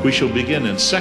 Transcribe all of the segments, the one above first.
We shall begin in 2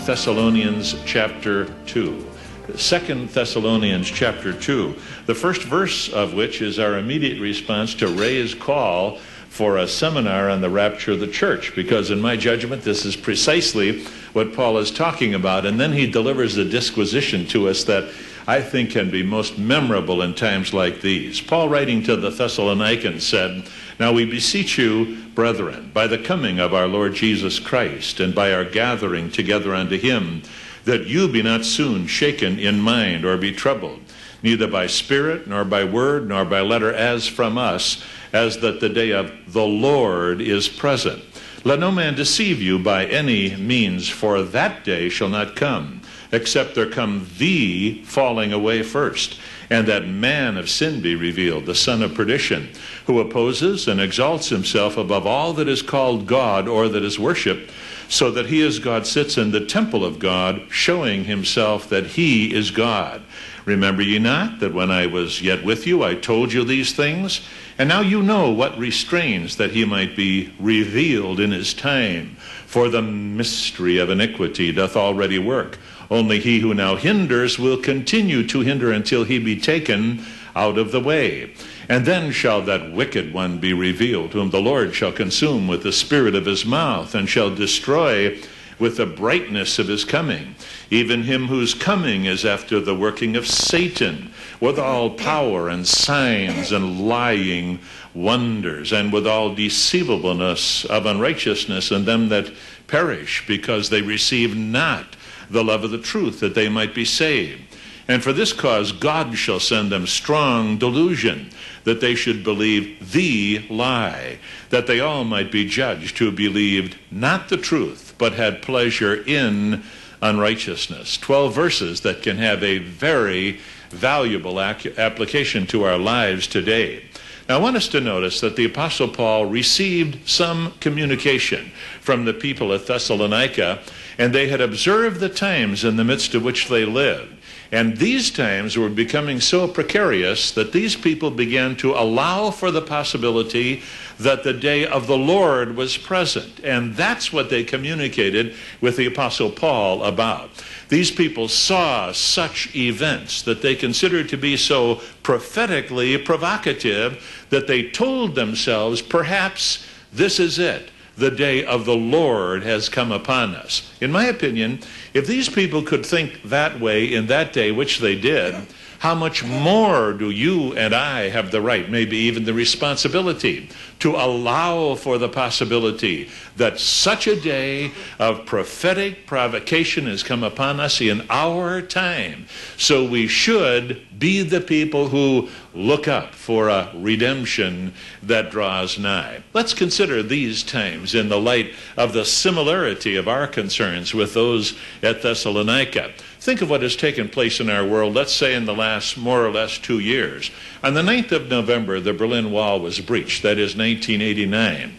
Thessalonians chapter 2. 2 Thessalonians chapter 2, the first verse of which is our immediate response to Ray's call for a seminar on the rapture of the church, because in my judgment this is precisely what Paul is talking about. And then he delivers a disquisition to us that I think can be most memorable in times like these. Paul, writing to the Thessalonians, said, "Now we beseech you, brethren, by the coming of our Lord Jesus Christ, and by our gathering together unto him, that you be not soon shaken in mind, or be troubled, neither by spirit, nor by word, nor by letter, as from us, as that the day of the Lord is present. Let no man deceive you by any means, for that day shall not come, except there come the falling away first, and that man of sin be revealed, the son of perdition, who opposes and exalts himself above all that is called God or that is worshipped, so that he as God sits in the temple of God, showing himself that he is God. Remember ye not that when I was yet with you, I told you these things? And now you know what restrains, that he might be revealed in his time. For the mystery of iniquity doth already work. Only he who now hinders will continue to hinder until he be taken out of the way. And then shall that wicked one be revealed, whom the Lord shall consume with the spirit of his mouth, and shall destroy with the brightness of his coming, even him whose coming is after the working of Satan, with all power and signs and lying wonders, and with all deceivableness of unrighteousness in them that perish, because they receive not the love of the truth, that they might be saved. And for this cause God shall send them strong delusion, that they should believe the lie, that they all might be judged who believed not the truth, but had pleasure in unrighteousness." 12 verses that can have a very valuable application to our lives today. Now I want us to notice that the Apostle Paul received some communication from the people at Thessalonica, and they had observed the times in the midst of which they lived. And these times were becoming so precarious that these people began to allow for the possibility that the day of the Lord was present. And that's what they communicated with the Apostle Paul about. These people saw such events that they considered to be so prophetically provocative that they told themselves, perhaps this is it. The day of the Lord has come upon us. In my opinion, if these people could think that way in that day, which they did, how much more do you and I have the right, maybe even the responsibility, to allow for the possibility that such a day of prophetic provocation has come upon us in our time. So we should be the people who look up for a redemption that draws nigh. Let's consider these times in the light of the similarity of our concerns with those at Thessalonica. Think of what has taken place in our world, let's say in the last more or less 2 years. On the 9th of November, the Berlin Wall was breached. That is 1989.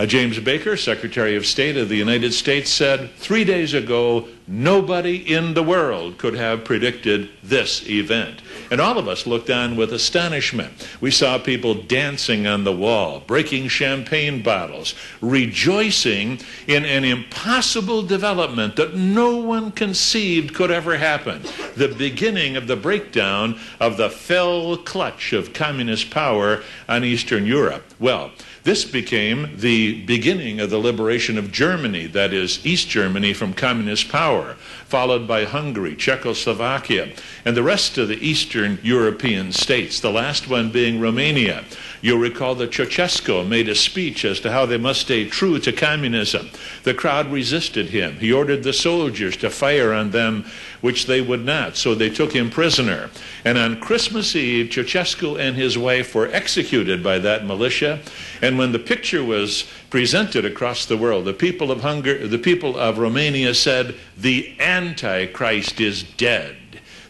James Baker, Secretary of State of the United States, said 3 days ago, nobody in the world could have predicted this event. And all of us looked on with astonishment. We saw people dancing on the wall, breaking champagne bottles, rejoicing in an impossible development that no one conceived could ever happen. The beginning of the breakdown of the fell clutch of communist power on Eastern Europe. Well, this became the beginning of the liberation of Germany, that is, East Germany, from communist power, followed by Hungary, Czechoslovakia, and the rest of the Eastern European states, the last one being Romania. You'll recall that Ceausescu made a speech as to how they must stay true to communism. The crowd resisted him. He ordered the soldiers to fire on them, which they would not, so they took him prisoner. And on Christmas Eve, Ceausescu and his wife were executed by that militia. And when the picture was presented across the world, the people of Romania said, "The Antichrist is dead.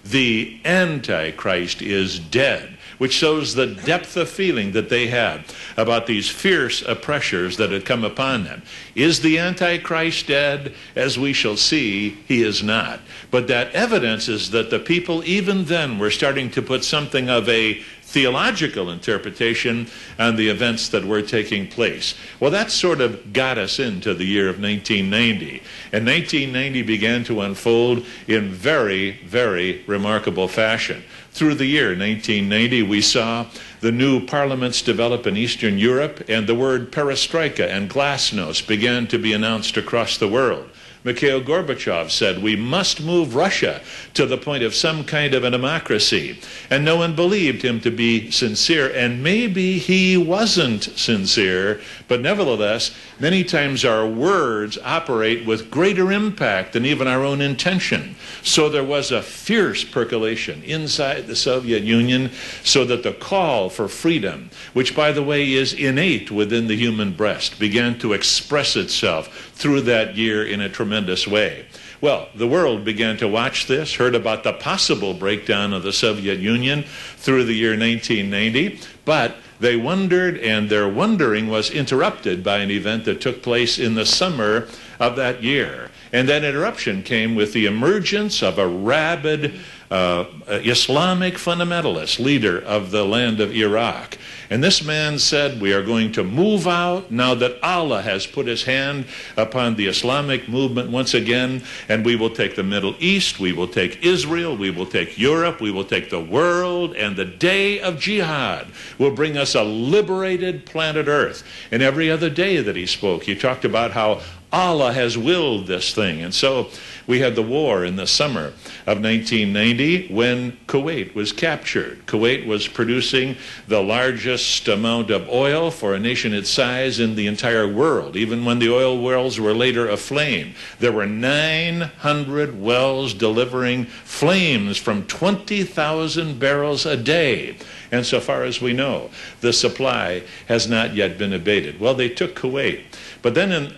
The Antichrist is dead," which shows the depth of feeling that they had about these fierce oppressors that had come upon them. Is the Antichrist dead? As we shall see, he is not. But that evidence is that the people even then were starting to put something of a theological interpretation on the events that were taking place. Well, that sort of got us into the year of 1990. And 1990 began to unfold in very, very remarkable fashion. Through the year 1990, we saw the new parliaments develop in Eastern Europe, and the word perestroika and glasnost began to be announced across the world. Mikhail Gorbachev said, we must move Russia to the point of some kind of a democracy. And no one believed him to be sincere. And maybe he wasn't sincere, but nevertheless, many times our words operate with greater impact than even our own intention. So there was a fierce percolation inside the Soviet Union, so that the call for freedom, which, by the way, is innate within the human breast, began to express itself through that year in a tremendous way. Well, the world began to watch this, heard about the possible breakdown of the Soviet Union through the year 1990, but they wondered, and their wondering was interrupted by an event that took place in the summer of that year. And that interruption came with the emergence of a rabid Islamic fundamentalist leader of the land of Iraq. And this man said, we are going to move out now that Allah has put his hand upon the Islamic movement once again, and we will take the Middle East, we will take Israel, we will take Europe, we will take the world, and the day of jihad will bring us a liberated planet Earth. And every other day that he spoke, he talked about how Allah has willed this thing. And so we had the war in the summer of 1990 when Kuwait was captured. Kuwait was producing the largest amount of oil for a nation its size in the entire world. Even when the oil wells were later aflame, there were 900 wells delivering flames from 20,000 barrels a day. And so far as we know, the supply has not yet been abated. Well, they took Kuwait. But then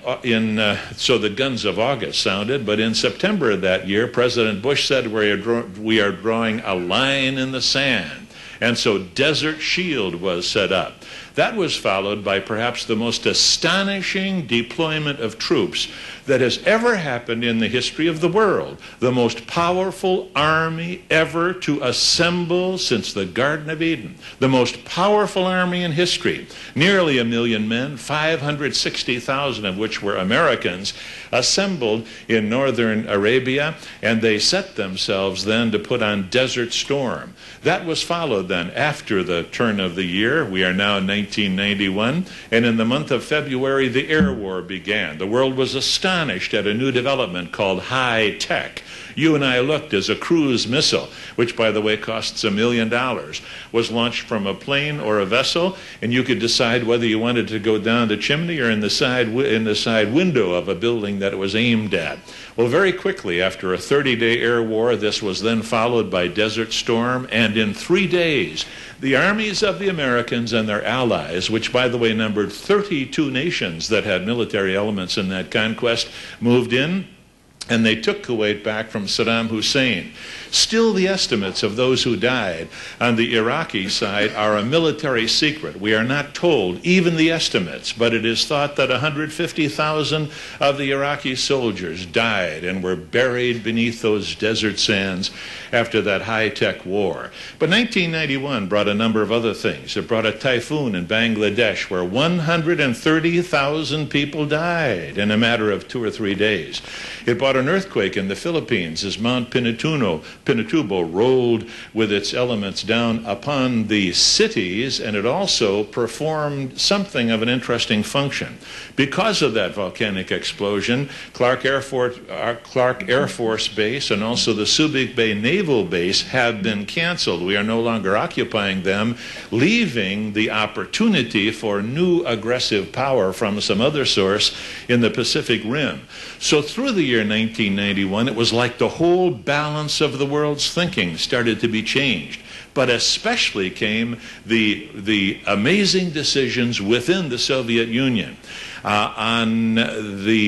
so the guns of August sounded, but in September of that year, President Bush said we are drawing a line in the sand. And so Desert Shield was set up. That was followed by perhaps the most astonishing deployment of troops that has ever happened in the history of the world. The most powerful army ever to assemble since the Garden of Eden. The most powerful army in history. Nearly 1 million men, 560,000 of which were Americans, assembled in northern Arabia, and they set themselves then to put on Desert Storm. That was followed then after the turn of the year. We are now in 1991, and in the month of February, the air war began. The world was astonished at a new development called high tech. You and I looked as a cruise missile, which, by the way, costs $1 million, was launched from a plane or a vessel, and you could decide whether you wanted to go down the chimney or in the side window of a building that it was aimed at. Well, very quickly, after a 30-day air war, this was then followed by Desert Storm, and in 3 days, the armies of the Americans and their allies, which, by the way, numbered 32 nations that had military elements in that conquest, moved in, and they took Kuwait back from Saddam Hussein. Still, the estimates of those who died on the Iraqi side are a military secret. We are not told even the estimates, but it is thought that 150,000 of the Iraqi soldiers died and were buried beneath those desert sands after that high-tech war. But 1991 brought a number of other things. It brought a typhoon in Bangladesh where 130,000 people died in a matter of 2 or 3 days. It brought an earthquake in the Philippines as Mount Pinatubo rolled with its elements down upon the cities, and it also performed something of an interesting function. Because of that volcanic explosion, Clark Air Force Base and also the Subic Bay Naval Base have been canceled. We are no longer occupying them, leaving the opportunity for new aggressive power from some other source in the Pacific Rim. So through the year 1991, it was like the whole balance of the world's thinking started to be changed. But especially came the amazing decisions within the Soviet Union on the